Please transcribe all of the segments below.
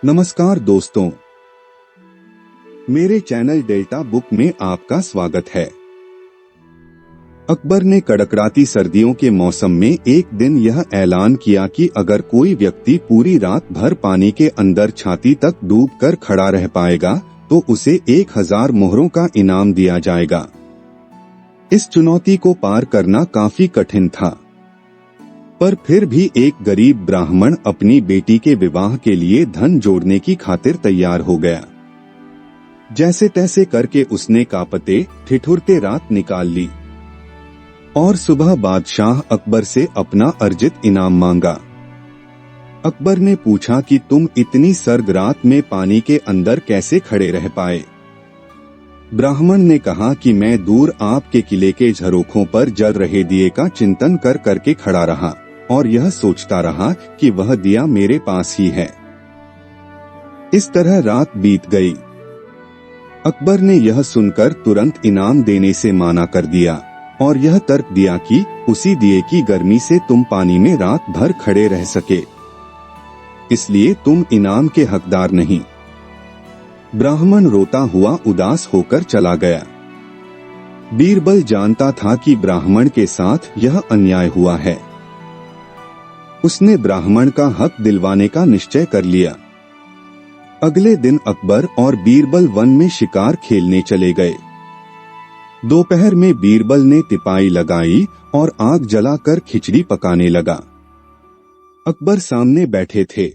नमस्कार दोस्तों, मेरे चैनल डेल्टा बुक में आपका स्वागत है। अकबर ने कड़कड़ाती सर्दियों के मौसम में एक दिन यह ऐलान किया कि अगर कोई व्यक्ति पूरी रात भर पानी के अंदर छाती तक डूबकर खड़ा रह पाएगा तो उसे 1000 मोहरों का इनाम दिया जाएगा। इस चुनौती को पार करना काफी कठिन था, पर फिर भी एक गरीब ब्राह्मण अपनी बेटी के विवाह के लिए धन जोड़ने की खातिर तैयार हो गया। जैसे तैसे करके उसने कांपते ठिठुरते रात निकाल ली और सुबह बादशाह अकबर से अपना अर्जित इनाम मांगा। अकबर ने पूछा कि तुम इतनी सर्द रात में पानी के अंदर कैसे खड़े रह पाए। ब्राह्मण ने कहा कि मैं दूर आपके किले के झरोखों पर जल रहे दिए का चिंतन कर करके खड़ा रहा और यह सोचता रहा कि वह दिया मेरे पास ही है। इस तरह रात बीत गई। अकबर ने यह सुनकर तुरंत इनाम देने से माना कर दिया और यह तर्क दिया कि उसी दिए की गर्मी से तुम पानी में रात भर खड़े रह सके, इसलिए तुम इनाम के हकदार नहीं। ब्राह्मण रोता हुआ उदास होकर चला गया। बीरबल जानता था कि ब्राह्मण के साथ यह अन्याय हुआ है। उसने ब्राह्मण का हक दिलवाने का निश्चय कर लिया। अगले दिन अकबर और बीरबल वन में शिकार खेलने चले गए। दोपहर में बीरबल ने तिपाई लगाई और आग जलाकर खिचड़ी पकाने लगा। अकबर सामने बैठे थे।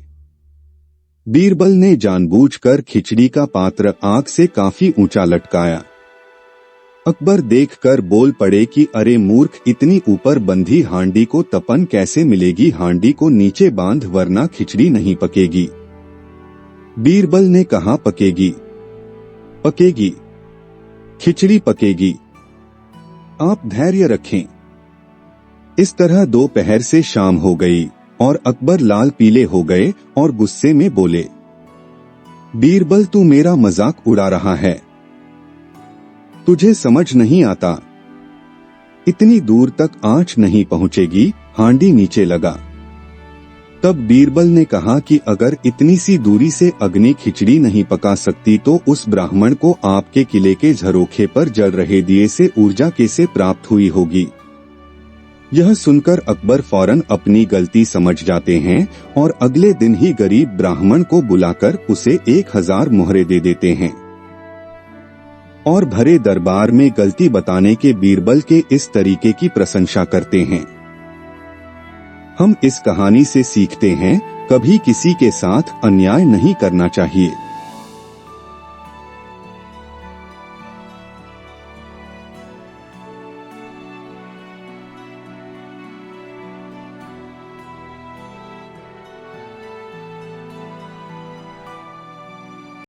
बीरबल ने जानबूझकर खिचड़ी का पात्र आग से काफी ऊंचा लटकाया। अकबर देखकर बोल पड़े कि अरे मूर्ख, इतनी ऊपर बंधी हांडी को तपन कैसे मिलेगी? हांडी को नीचे बांध वरना खिचड़ी नहीं पकेगी। बीरबल ने कहा पकेगी, पकेगी, खिचड़ी पकेगी, आप धैर्य रखें। इस तरह दोपहर से शाम हो गई और अकबर लाल पीले हो गए और गुस्से में बोले, बीरबल तू मेरा मजाक उड़ा रहा है, तुझे समझ नहीं आता, इतनी दूर तक आंच नहीं पहुंचेगी, हांडी नीचे लगा। तब बीरबल ने कहा कि अगर इतनी सी दूरी से अग्नि खिचड़ी नहीं पका सकती तो उस ब्राह्मण को आपके किले के झरोखे पर जल रहे दिए से ऊर्जा कैसे प्राप्त हुई होगी। यह सुनकर अकबर फौरन अपनी गलती समझ जाते हैं और अगले दिन ही गरीब ब्राह्मण को बुलाकर उसे 1000 मोहरे दे देते हैं और भरे दरबार में गलती बताने के बीरबल के इस तरीके की प्रशंसा करते हैं। हम इस कहानी से सीखते हैं, कभी किसी के साथ अन्याय नहीं करना चाहिए।